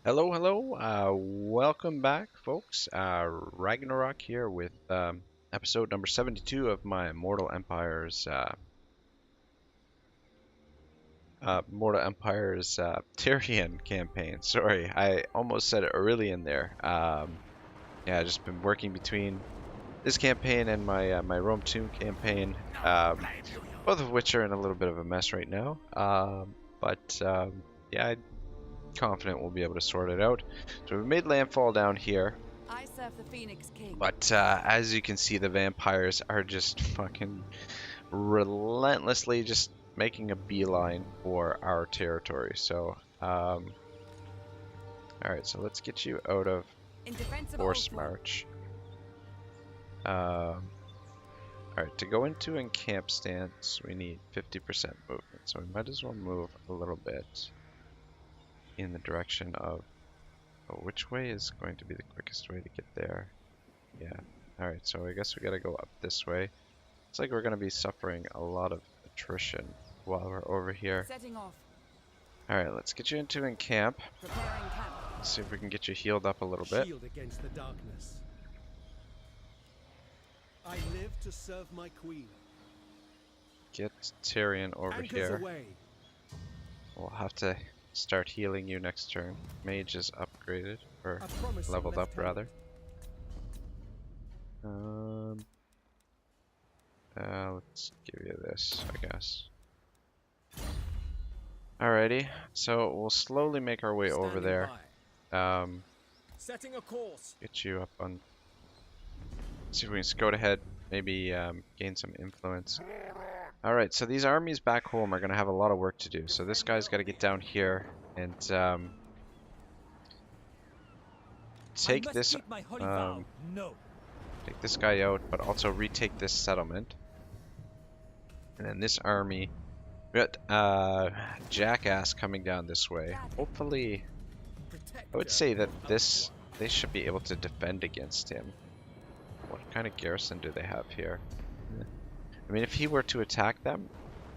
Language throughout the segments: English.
Hello, hello. Welcome back, folks. Ragnarok here with episode number 72 of my Mortal Empires Tyrion campaign. Sorry, I almost said Aurelian there. Yeah, I just been working between this campaign and my Rome Tomb campaign, both of which are in a little bit of a mess right now. But yeah, I'm confident we'll be able to sort it out. So we made landfall down here. I serve the Phoenix King. But as you can see, the vampires are just fucking relentlessly just making a beeline for our territory. So, alright, so let's get you out of In defense of force Ulthor. march. Alright, to go into encamp stance, we need 50% movement. So we might as well move a little bit in the direction of... Oh, which way is going to be the quickest way to get there? Yeah. Alright, so I guess we gotta go up this way. Looks like we're gonna be suffering a lot of attrition while we're over here. Setting off. Alright, let's get you into encamp. Preparing camp. Let's see if we can get you healed up a little bit. Shield against the darkness. I live to serve my queen. Get Tyrion over Anchors here. away. We'll have to start healing you next turn. Mage is upgraded, or A promising leveled up lieutenant. rather. Let's give you this, I guess. Alrighty, so we'll slowly make our way over Standing there. by. Setting a course. Get you up on... See if we can scout ahead, maybe gain some influence. Alright, so these armies back home are going to have a lot of work to do. So this guy's got to get down here and take this take this guy out, but also retake this settlement. And then this army, we got Jackass coming down this way. Hopefully, I would say that they should be able to defend against him. What kind of garrison do they have here? I mean, if he were to attack them,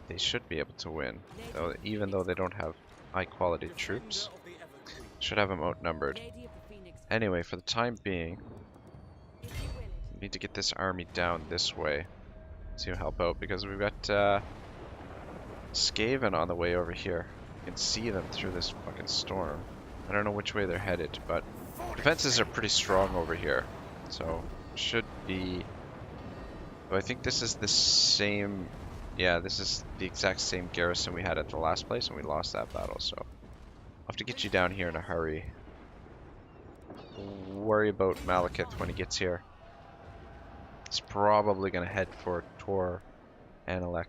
they should be able to win. Though, even though they don't have high quality troops, should have them outnumbered. Lady of the Phoenix. Anyway, for the time being, If you will it. we need to get this army down this way to help out, because we've got Skaven on the way over here. You can see them through this fucking storm. I don't know which way they're headed, but defenses are pretty strong over here, so should be... But I think this is the same... Yeah, this is the exact same garrison we had at the last place, and we lost that battle, so... I'll have to get you down here in a hurry. Worry about Malekith when he gets here. He's probably going to head for Tor Anilek,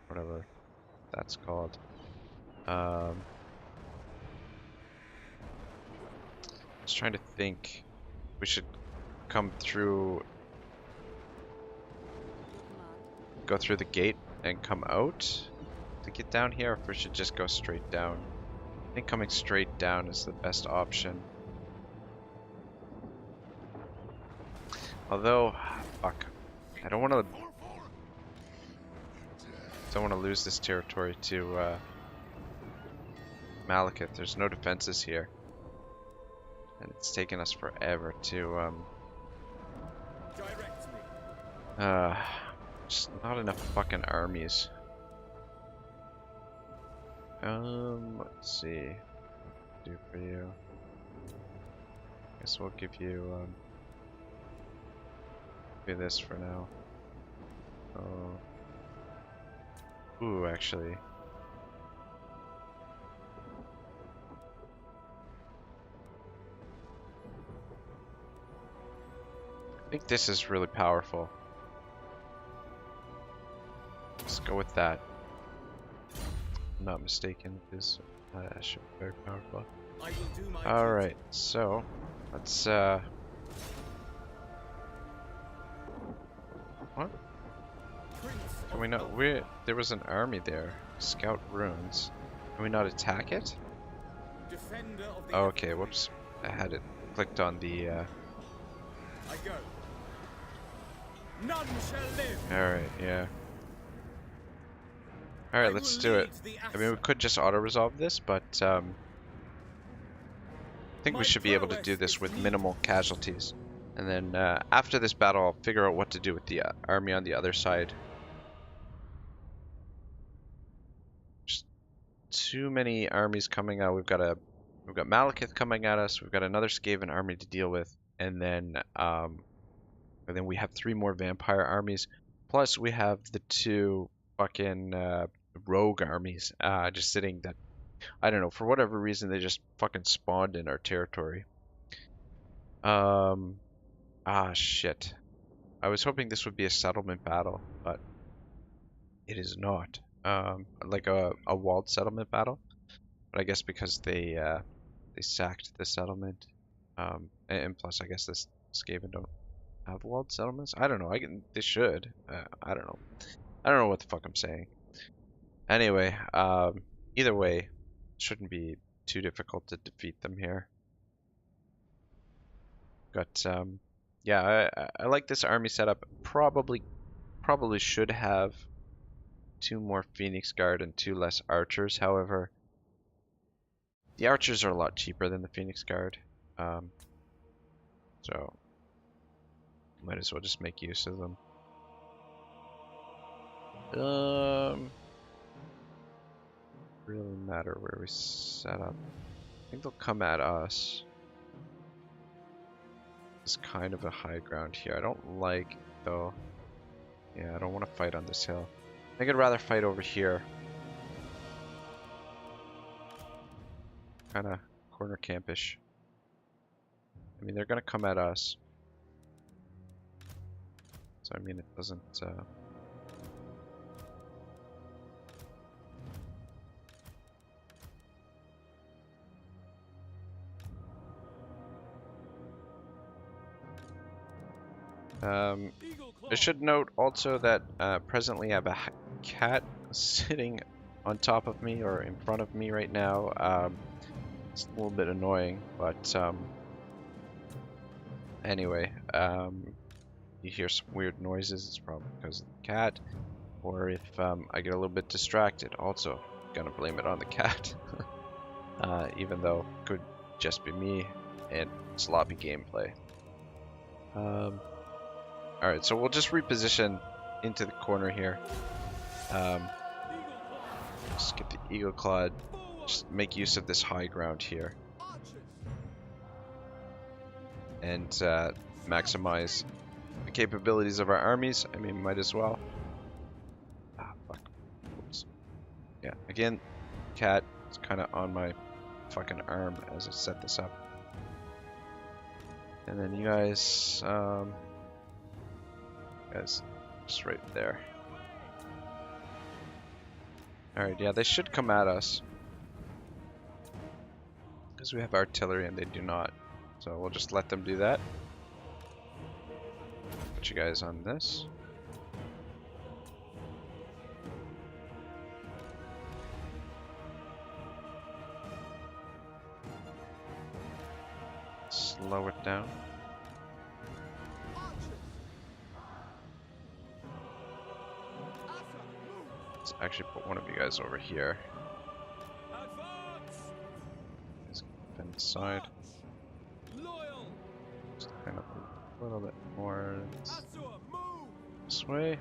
whatever that's called. Just trying to think. We should come through, go through the gate and come out to get down here, or if we should just go straight down. I think coming straight down is the best option. Although, fuck, I don't want to lose this territory to Malekith. There's no defenses here, and it's taken us forever to Direct me. just not enough fucking armies. Let's see. Do for you. Guess we'll give you this for now. Oh. Ooh, actually. I think this is really powerful. Let's go with that. I'm not mistaken, because that should be very powerful. I will do my Alright, so let's what? Can we not there was an army there. Scout runes. Can we not attack it? defender of the Oh, okay, whoops. I had it clicked on the I go. None shall live. alright, yeah. Alright, let's do it. I mean, we could just auto-resolve this, but think we should be able to do this with minimal casualties. And then after this battle, I'll figure out what to do with the army on the other side. Just too many armies coming out. We've got Malekith coming at us. We've got another Skaven army to deal with, and then we have 3 more vampire armies. Plus we have the 2 fucking rogue armies just sitting that, I don't know, for whatever reason they just fucking spawned in our territory. Shit. I was hoping this would be a settlement battle, but it is not. Like a walled settlement battle. But I guess because they sacked the settlement, and plus I guess this Skaven don't have walled settlements. I don't know. They should. I don't know. I don't know what the fuck I'm saying. Anyway, either way, it shouldn't be too difficult to defeat them here. But yeah, I like this army setup. Probably should have 2 more Phoenix Guard and 2 less archers. However, the archers are a lot cheaper than the Phoenix Guard, so might as well just make use of them. Really matter where we set up. I think they'll come at us. It's kind of a high ground here. I don't like, though. Yeah, I don't want to fight on this hill. I think I'd rather fight over here. Kind of corner campish. I mean, they're gonna come at us. So I mean, it doesn't. I should note also that presently I have a cat sitting on top of me or in front of me right now. It's a little bit annoying, but anyway, you hear some weird noises. It's probably because of the cat, or if I get a little bit distracted, also gonna blame it on the cat. Even though it could just be me and sloppy gameplay. Alright, so we'll just reposition into the corner here. Just get the Eagle Claw, just make use of this high ground here. And maximize the capabilities of our armies. I mean, might as well. Ah, fuck. Oops. Yeah, again, cat is kind of on my fucking arm as I set this up. And then you guys, just right there. Alright, yeah, they should come at us. Because we have artillery and they do not. So we'll just let them do that. Put you guys on this. Slow it down. Let's actually put one of you guys over here. Just defend the side. Just kind of a little bit more this way.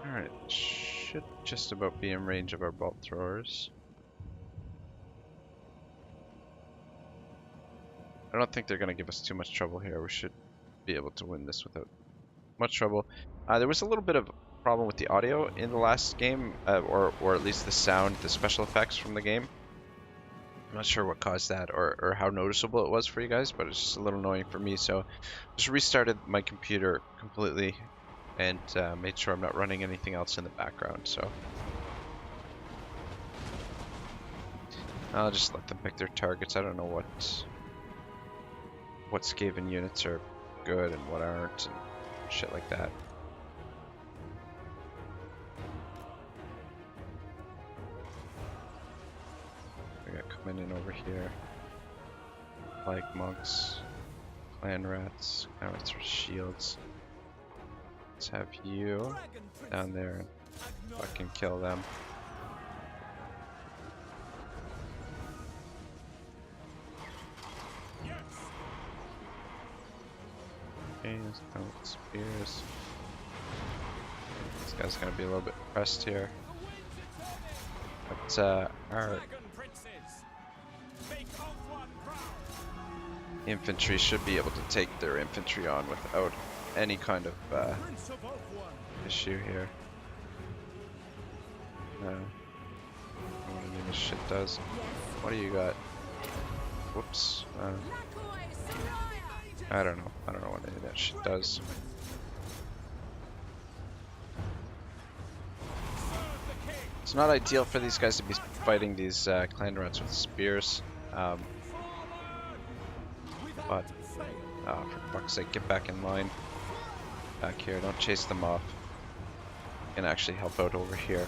Alright, should just about be in range of our bolt throwers. I don't think they're going to give us too much trouble here. We should be able to win this without much trouble. There was a little bit of problem with the audio in the last game, or at least the sound, the special effects from the game. I'm not sure what caused that or how noticeable it was for you guys, but it's just a little annoying for me. So just restarted my computer completely and made sure I'm not running anything else in the background. So I'll just let them pick their targets. I don't know what Skaven units are good and what aren't and shit like that. We got coming in over here. Like monks, clan rats with shields. Let's have you down there and fucking kill them. Chains, come with spears. This guy's gonna be a little bit pressed here. But our infantry should be able to take their infantry on without any kind of issue here. I don't know what this shit does. What do you got? Whoops. I don't know. I don't know what any of that shit does. It's not ideal for these guys to be fighting these clan rats with spears. But, for fuck's sake, get back in line. Back here, don't chase them off. You can actually help out over here.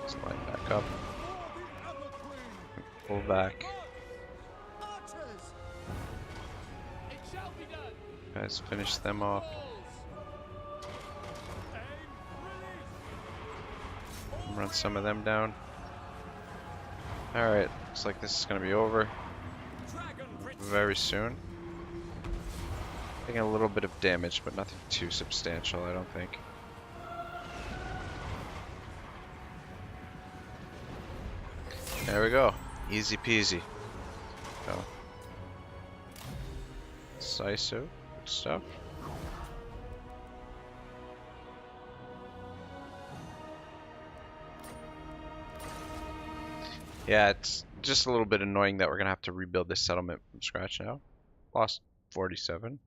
Let's line back up. Pull back. Guys, finish them off. Run some of them down. Alright, looks like this is going to be over very soon. Taking a little bit of damage, but nothing too substantial, I don't think. There we go. Easy peasy. So, Sisu, good stuff. Yeah, it's just a little bit annoying that we're gonna have to rebuild this settlement from scratch now. Lost 47.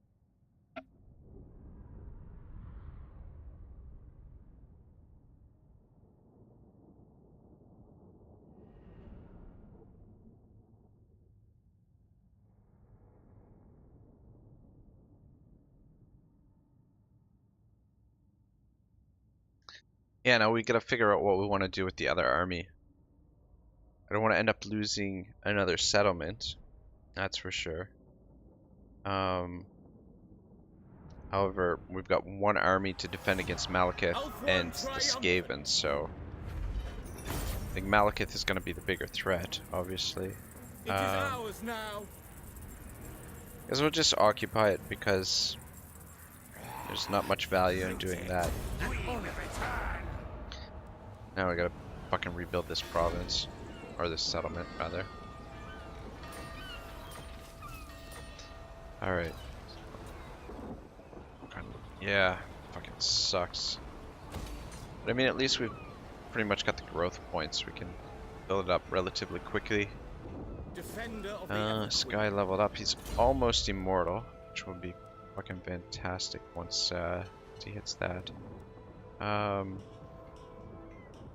Yeah, now we gotta figure out what we want to do with the other army. I don't want to end up losing another settlement, that's for sure. However, we've got one army to defend against Malekith and the Skavens, so I think Malekith is going to be the bigger threat, obviously. It is ours now. Guess we'll just occupy it because there's not much value in doing that. Now we gotta fucking rebuild this province. Or this settlement, rather. Alright. Yeah, fucking sucks. But I mean, at least we've pretty much got the growth points. We can build it up relatively quickly. This guy leveled up. He's almost immortal, which would be fucking fantastic once he hits that.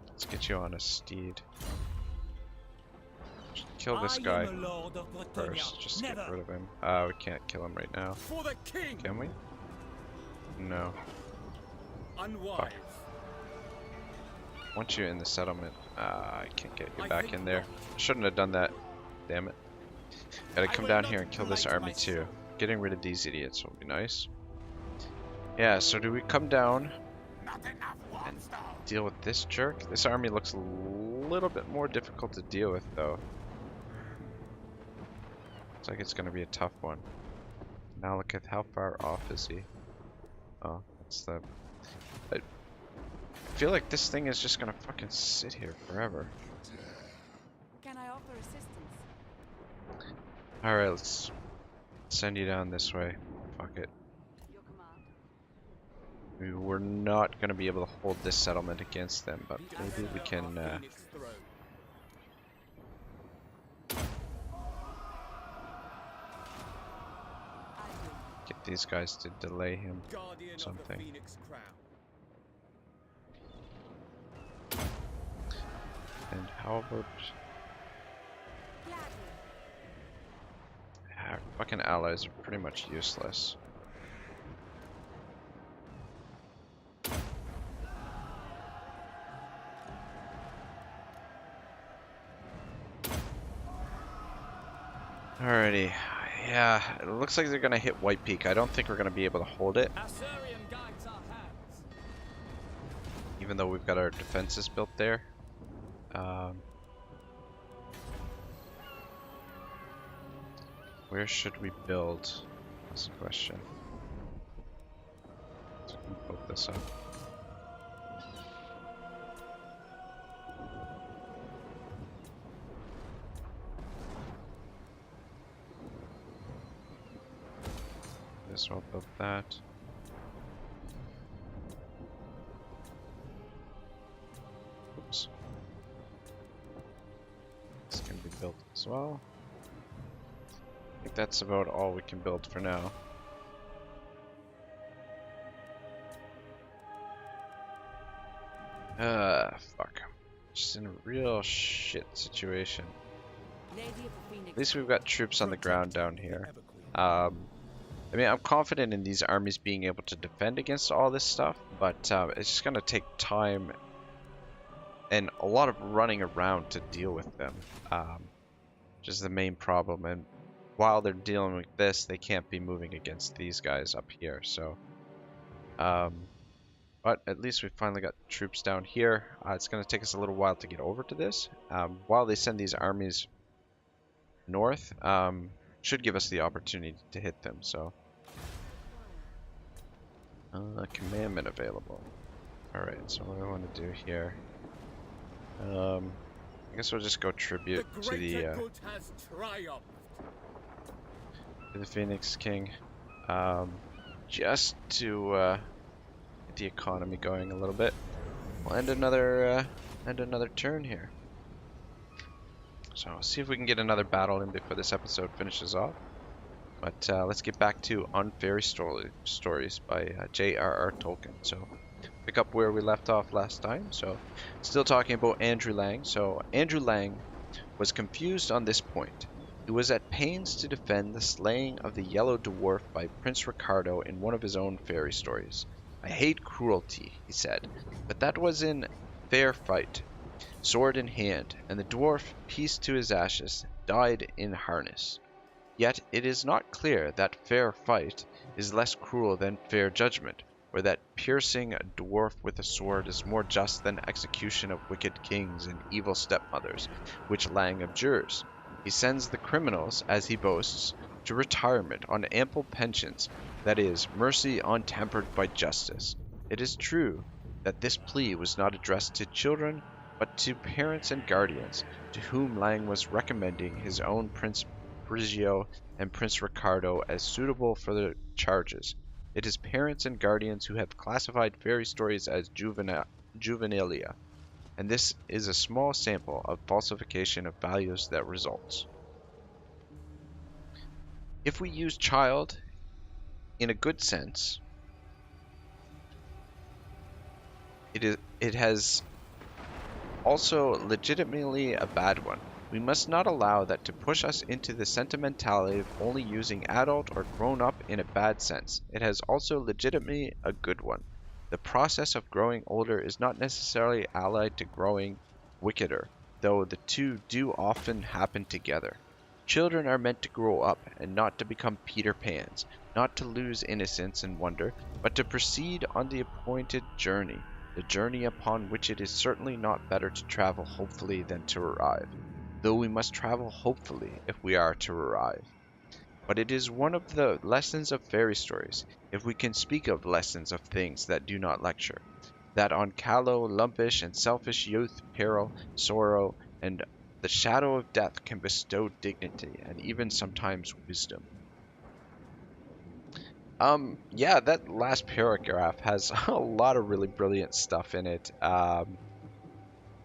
Let's get you on a steed. Kill this guy first, just to get rid of him. We can't kill him right now. Can we? No. Fuck. Once you're in the settlement, I can't get you back in there. Shouldn't have done that. Damn it. Gotta come down here and kill this army too. Getting rid of these idiots will be nice. Yeah, so do we come down and deal with this jerk? This army looks a little bit more difficult to deal with though. Looks like it's gonna be a tough one. Malekith, how far off is he? Oh, that's the... I feel like this thing is just gonna fucking sit here forever. Can I offer assistance? Alright, let's send you down this way. Fuck it. Your command. We're not gonna be able to hold this settlement against them, but maybe we can get these guys to delay him something. And how about our fucking allies are pretty much useless. Alrighty. Yeah, it looks like they're gonna hit White Peak. I don't think we're gonna be able to hold it. Even though we've got our defenses built there. Where should we build? That's the question. So we can build this up. This will build that. Oops. This can be built as well. I think that's about all we can build for now. Fuck. Just in a real shit situation. At least we've got troops on the ground down here. I mean, I'm confident in these armies being able to defend against all this stuff, but it's just gonna take time and a lot of running around to deal with them, which is the main problem. And while they're dealing with this, they can't be moving against these guys up here. So, but at least we finally got troops down here. It's gonna take us a little while to get over to this. While they send these armies north, should give us the opportunity to hit them. So, commandment available. Alright, so what do I want to do here? I guess we'll just go tribute to the Phoenix King, just to get the economy going a little bit. We'll end another turn here. So I'll see if we can get another battle in before this episode finishes off. But let's get back to Unfairy Stories by J.R.R. Tolkien. So pick up where we left off last time. So still talking about Andrew Lang. So Andrew Lang was confused on this point. He was at pains to defend the slaying of the Yellow Dwarf by Prince Ricardo in one of his own fairy stories. I hate cruelty, he said, but that was in fair fight, sword in hand, and the dwarf, pieced to his ashes, died in harness. Yet it is not clear that fair fight is less cruel than fair judgment, or that piercing a dwarf with a sword is more just than execution of wicked kings and evil stepmothers, which Lang abjures. He sends the criminals, as he boasts, to retirement on ample pensions, that is, mercy untempered by justice. It is true that this plea was not addressed to children, but to parents and guardians, to whom Lang was recommending his own Prince Brigio and Prince Ricardo as suitable for the charges. It is parents and guardians who have classified fairy stories as juvenilia, and this is a small sample of falsification of values that results. If we use child in a good sense, it has also legitimately a bad one. We must not allow that to push us into the sentimentality of only using adult or grown up in a bad sense. It has also legitimately a good one. The process of growing older is not necessarily allied to growing wickeder, though the two do often happen together. Children are meant to grow up and not to become Peter Pans, not to lose innocence and wonder, but to proceed on the appointed journey, the journey upon which it is certainly not better to travel hopefully than to arrive, though we must travel hopefully if we are to arrive. But it is one of the lessons of fairy stories, if we can speak of lessons of things that do not lecture, that on callow, lumpish, and selfish youth, peril, sorrow, and the shadow of death can bestow dignity and even sometimes wisdom. Yeah, that last paragraph has a lot of really brilliant stuff in it.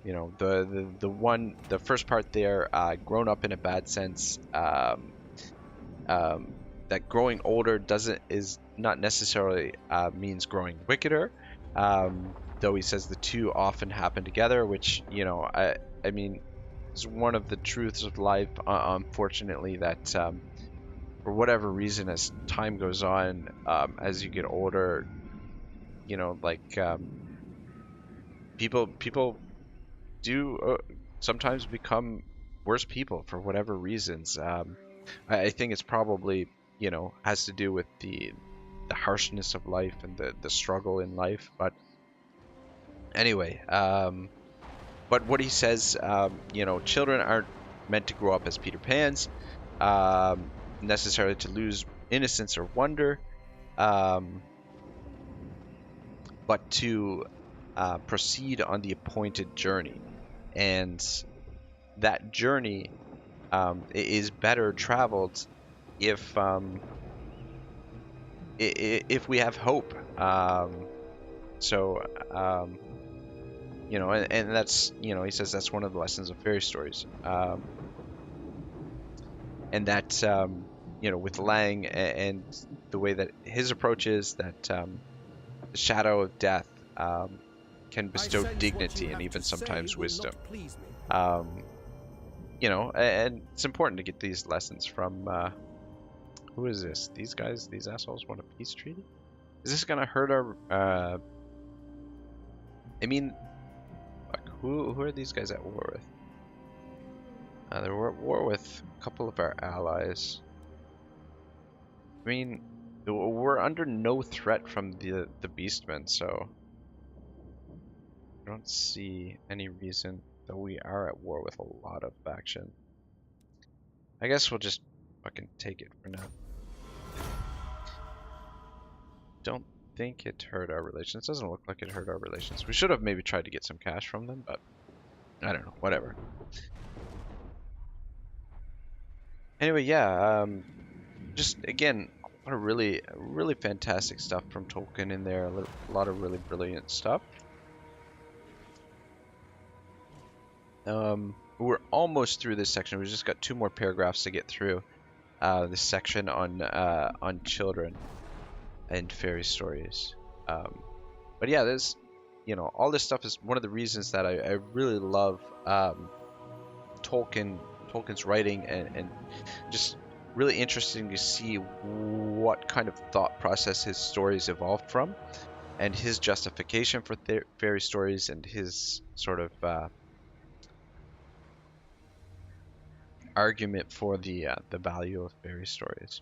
You know, the first part there, grown up in a bad sense, that growing older is not necessarily means growing wickeder. Though he says the two often happen together, which, you know, I mean, is one of the truths of life, unfortunately, that for whatever reason, as time goes on, as you get older, you know, like people do sometimes become worse people for whatever reasons. I think it's probably, you know, has to do with the harshness of life and the struggle in life. But anyway, but what he says, you know, children aren't meant to grow up as Peter Pans. necessarily to lose innocence or wonder, um, but to proceed on the appointed journey. And that journey is better traveled if if we have hope. So you know, and that's, you know, he says that's one of the lessons of fairy stories. And that you know, with Lang and the way that his approach is, that the shadow of death can bestow dignity and even sometimes wisdom. You know, and it's important to get these lessons from who is this? These guys, these assholes want a peace treaty? Is this gonna hurt our I mean, fuck, who are these guys at war with? They're at war with a couple of our allies. I mean, we're under no threat from the Beastmen, so I don't see any reason, though we are at war with a lot of faction. I guess we'll just fucking take it for now. Don't think it hurt our relations. Doesn't look like it hurt our relations. We should have maybe tried to get some cash from them, but I don't know. Whatever. Anyway, yeah. Just again, a lot of really fantastic stuff from Tolkien in there. A lot of really brilliant stuff. We're almost through this section. We've just got 2 more paragraphs to get through this section on children and fairy stories. But yeah, there's, you know, all this stuff is one of the reasons that I really love Tolkien's writing, and just really interesting to see what kind of thought process his stories evolved from, and his justification for fairy stories, and his sort of argument for the value of fairy stories.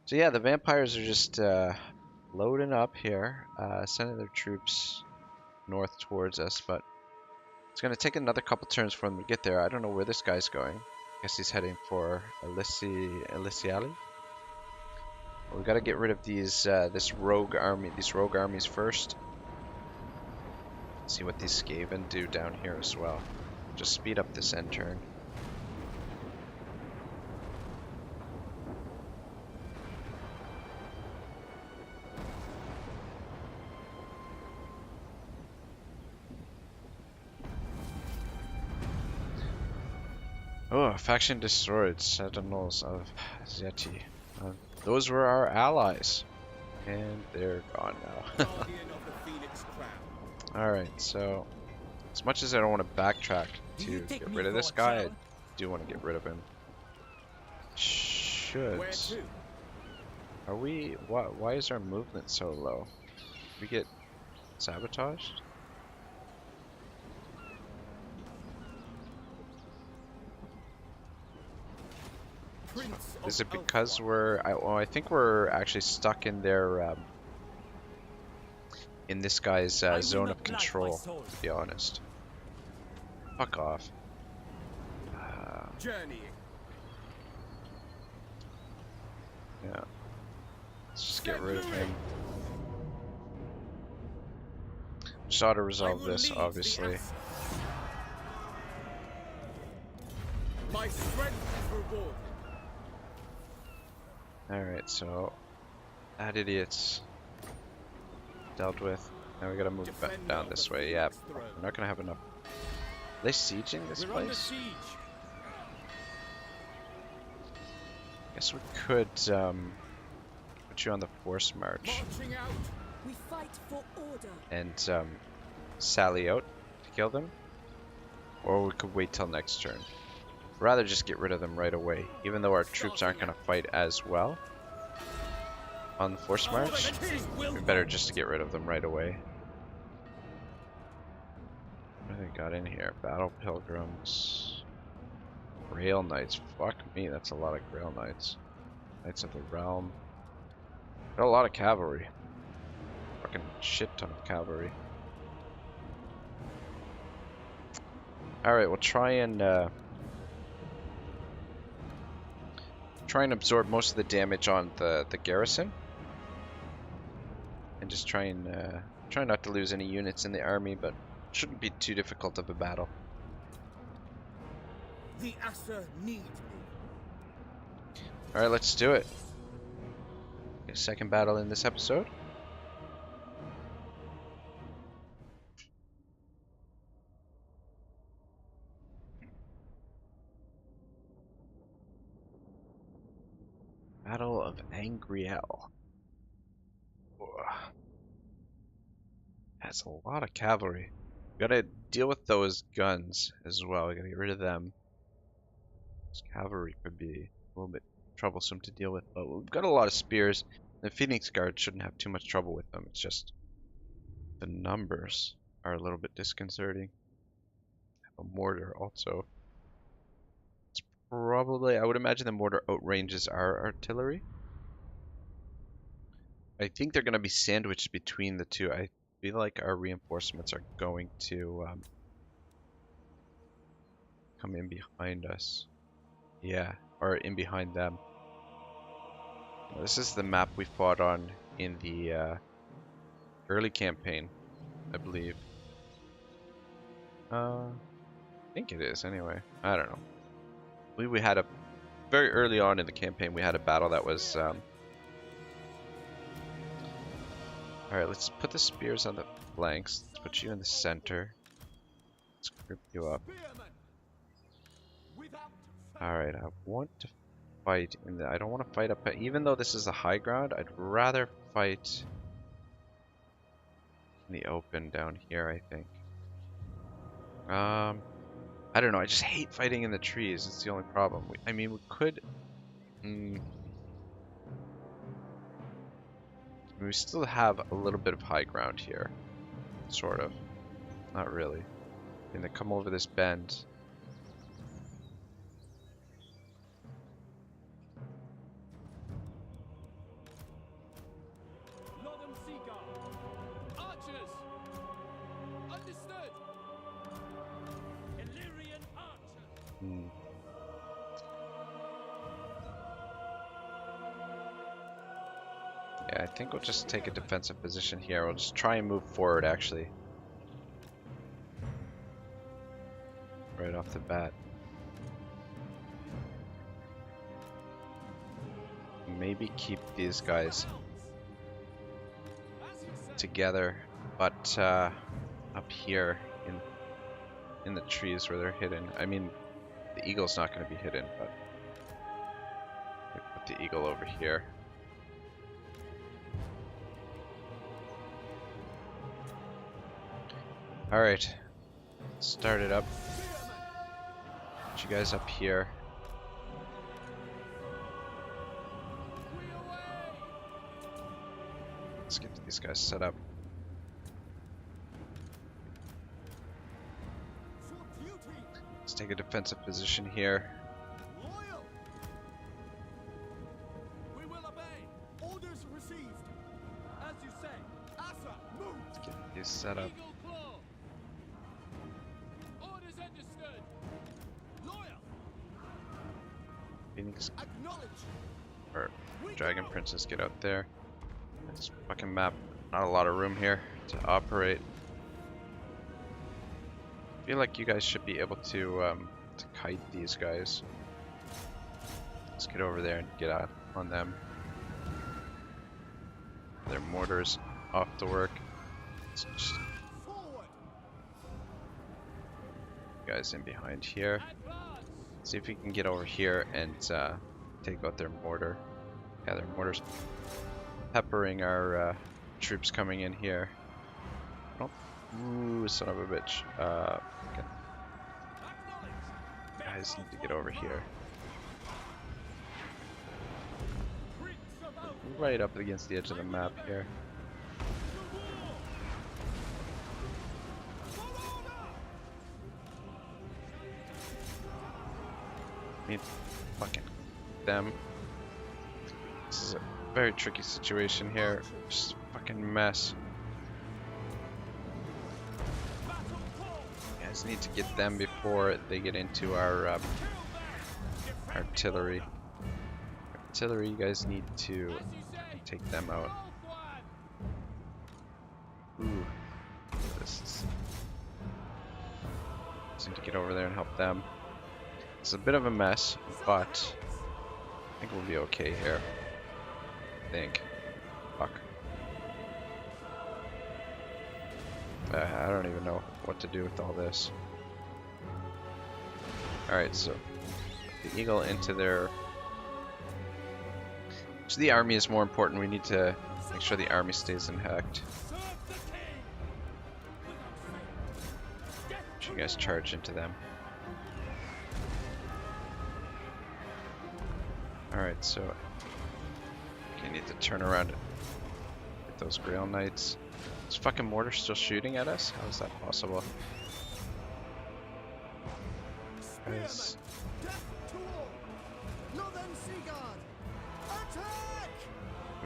So yeah, the vampires are just loading up here, sending their troops north towards us, but it's going to take another couple turns for them to get there. I don't know where this guy's going. I guess he's heading for Elysiali. Well, we got to get rid of these these rogue armies first. See what these Skaven do down here as well. Just speed up this end turn. Oh, faction destroyed. Sentinels of Zeti. Those were our allies. And they're gone now. Alright, so as much as I don't want to backtrack to get rid of this guy, I do want to get rid of him. Should. Are we... Why is our movement so low? Did we get sabotaged? Is it because we're... well, I think we're actually stuck in their... in this guy's zone of control, to be honest. Fuck off. Yeah. Let's just get rid of him. Just ought to resolve this, obviously. My strength is rewarded. Alright, so that idiot's dealt with. Now we gotta move back down this way. Yeah, we're not gonna have enough. Are they sieging this place? Guess we could put you on the force march and sally out to kill them, or we could wait till next turn. Rather just get rid of them right away, even though our troops aren't going to fight as well on the force march. We better just to get rid of them right away. What do they got in here? Battle Pilgrims, Grail Knights. Fuck me, that's a lot of Grail Knights. Knights of the Realm. Got a lot of cavalry. Fucking shit ton of cavalry. Alright, we'll try and try and absorb most of the damage on the garrison. And just try and try not to lose any units in the army, but shouldn't be too difficult of a battle. The Asa need me. Alright, let's do it. Second battle in this episode. Battle of Angriel. That's a lot of cavalry. We gotta deal with those guns as well. We gotta get rid of them. This cavalry could be a little bit troublesome to deal with, but we've got a lot of spears. The Phoenix Guard shouldn't have too much trouble with them. It's just the numbers are a little bit disconcerting. A mortar also. It's probably, I would imagine the mortar outranges our artillery. I think they're going to be sandwiched between the two. I feel like our reinforcements are going to come in behind us. Yeah, or in behind them. This is the map we fought on in the early campaign, I believe. I think it is anyway. I don't know. We had a very early on in the campaign we had a battle that was alright, let's put the spears on the flanks. Let's put you in the center. Let's group you up. Alright, I want to fight in the, I don't want to fight up, even though this is a high ground, I'd rather fight in the open down here, I think. I don't know, I just hate fighting in the trees. It's the only problem. I mean, we could we still have a little bit of high ground here. Sort of. Not really. And they come over this bend. Archers! Understood! Illyrian archers! Yeah, I think we'll just take a defensive position here. We'll just try and move forward, actually. Right off the bat. Maybe keep these guys together, but up here in the trees where they're hidden. I mean, the eagle's not going to be hidden, but we put the eagle over here. Alright, start it up. Put you guys up here. Let's get these guys set up. Let's take a defensive position here. We will obey. Orders received. As you say, Asa, move. Let's get these set up. Eagle claw. Orders understood. Loyal. Phoenix Acknowledge. or Dragon Princess, get out there. This fucking map, not a lot of room here to operate. I feel like you guys should be able to kite these guys. Let's get over there and get out on them. Their mortars off to work. Let's just Forward. guys in behind here. See if we can get over here and take out their mortar. Yeah, their mortars peppering our troops coming in here. Oh, ooh, son of a bitch. Okay. Guys need to get over here. Right up against the edge of the map here. Need fucking them. This is a very tricky situation here. Just a fucking mess. You guys need to get them before they get into our artillery. artillery, you guys need to As you say. take them out. Ooh, this is. Just need to get over there and help them. It's a bit of a mess, but I think we'll be okay here. I think. Fuck. I don't even know what to do with all this. Alright, so the eagle into their. So the army is more important. We need to make sure the army stays intact. You guys charge into them. Alright, so you need to turn around and get those Grail Knights. Is fucking mortar still shooting at us? How is that possible? Guys.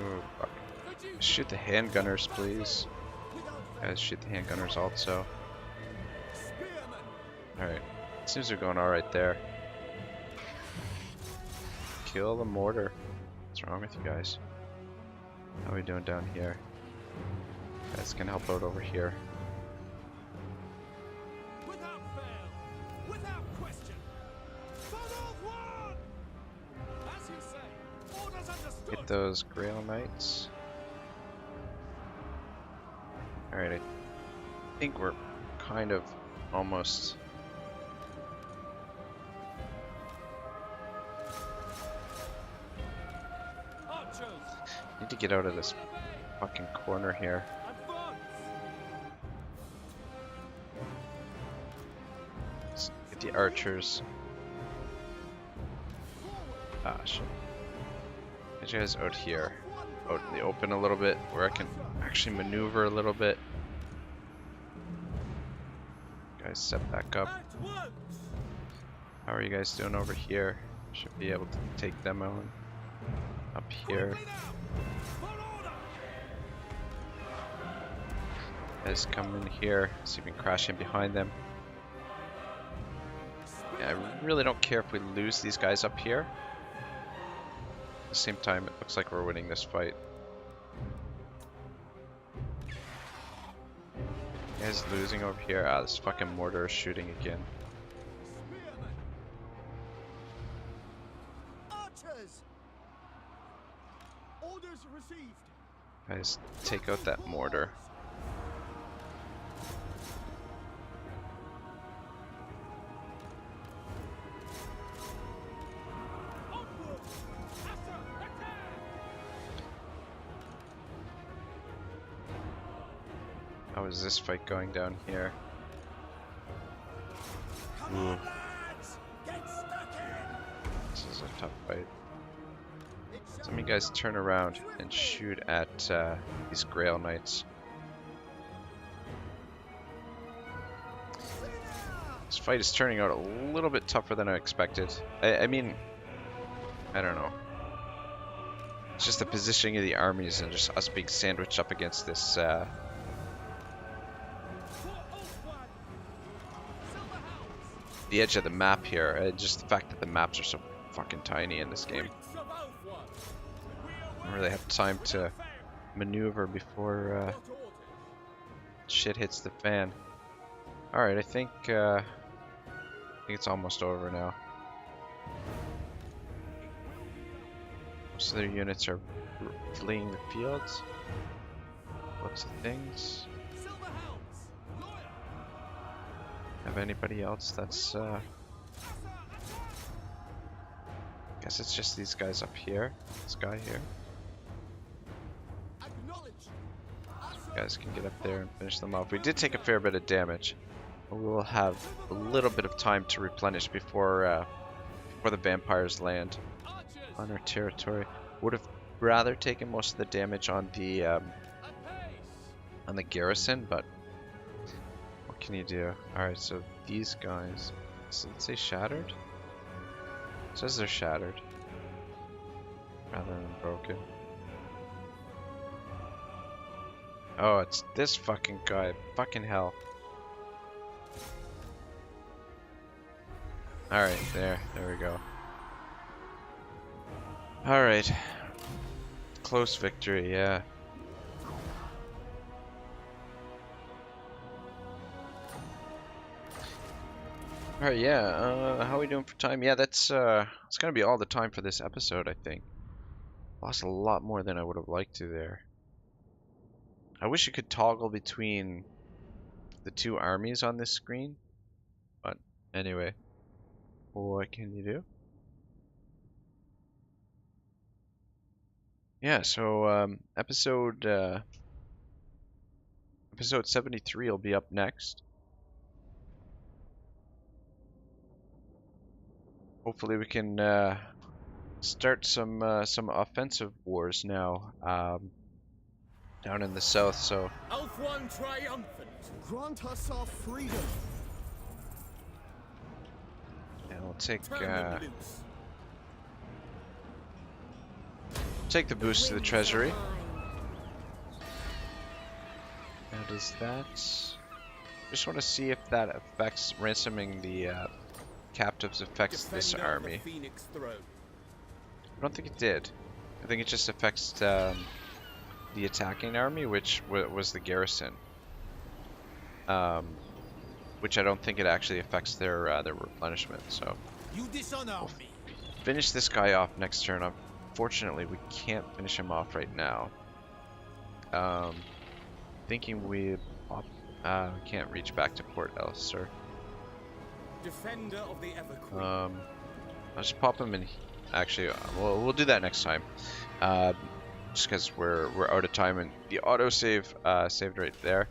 Ooh, fuck. Shoot the handgunners, please. Guys, shoot the handgunners also. Alright. Seems they're going alright there. Kill the mortar. What's wrong with you guys? How are we doing down here? Guys can help out over here. Without fail, without question. Follow one. As you say, orders understood. Get those Grail Knights. Alright, I think we're kind of almost. Archers, Need to get out of this fucking corner here. advance. Let's get the archers. Ah, shit. Get you guys out here. Out in the open a little bit, where I can actually maneuver a little bit. Guys, set back up. At once. How are you guys doing over here? Should be able to take them on. Up here. Quickly now. For order. Guys, come in here. See if we can crash in behind them. Yeah, I really don't care if we lose these guys up here. At the same time, it looks like we're winning this fight. Guys losing over here. Ah, this fucking mortar is shooting again. Spearmen. Archers. Orders received. Guys, take out that mortar. Onward. Asser, attack. How is this fight going down here? Come Ooh. on, lads. Get stuck in. This is a tough fight. It shall Some of you guys turn around and shoot at these Grail Knights. This fight is turning out a little bit tougher than I expected. I mean, I don't know. It's just the positioning of the armies and just us being sandwiched up against this the edge of the map here. Just the fact that the maps are so fucking tiny in this game. I don't really have time to maneuver before shit hits the fan. Alright, I think it's almost over now. Most of their units are fleeing the fields. Looks of things. Have anybody else that's guess it's just these guys up here. This guy here. You guys can get up there and finish them off. We did take a fair bit of damage. But we'll have a little bit of time to replenish before the vampires land on our territory. Would have rather taken most of the damage on the garrison, but what can you do? Alright, so these guys, does it say shattered? It says they're shattered rather than broken. Oh, it's this fucking guy. Fucking hell. Alright, there we go. Alright. Close victory, yeah. Alright, yeah, how are we doing for time? Yeah, that's it's gonna be all the time for this episode, I think. Lost a lot more than I would have liked to there. I wish you could toggle between the two armies on this screen. But anyway, what can you do? Yeah, so episode 73 will be up next. Hopefully we can start some offensive wars now down in the south. So Elf One triumphant. Grant us our freedom. and we'll take Turn them loose. take the boost to the treasury. How does that? Just want to see if that affects ransoming the captives affects this Defender of army. the Phoenix Throne. I don't think it did. I think it just affects the attacking army, which was the garrison. Which I don't think it actually affects their replenishment. So You dishonor me. finish this guy off next turn. Unfortunately, we can't finish him off right now. Thinking we can't reach back to Port Elster. Defender of the Everqueen. I'll just pop him in. Actually, we'll do that next time. Just because we're out of time and the autosave saved right there.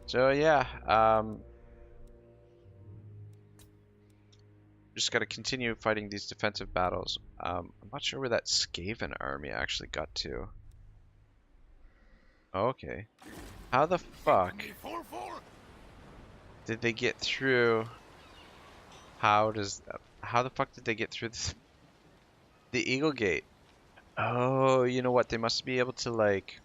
So yeah, just got to continue fighting these defensive battles. I'm not sure where that Skaven army actually got to. Okay, how the fuck did they get through? How the fuck did they get through the Eagle Gate? Oh, you know what? They must be able to like.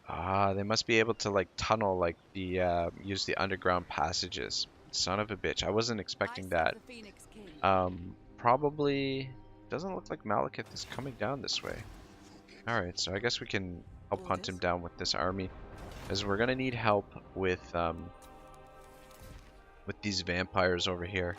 They must be able to like tunnel like the use the underground passages. Son of a bitch! I wasn't expecting that. Probably doesn't look like Malekith is coming down this way. All right, so I guess we can help hunt him down with this army, as we're gonna need help with these vampires over here.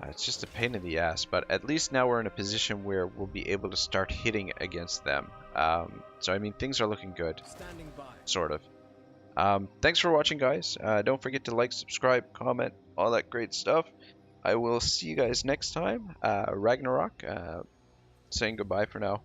It's just a pain in the ass, but at least now we're in a position where we'll be able to start hitting against them. So I mean, things are looking good, Standing by. sort of. Thanks for watching, guys. Don't forget to like, subscribe, comment, all that great stuff. I will see you guys next time. Ragnarok, saying goodbye for now.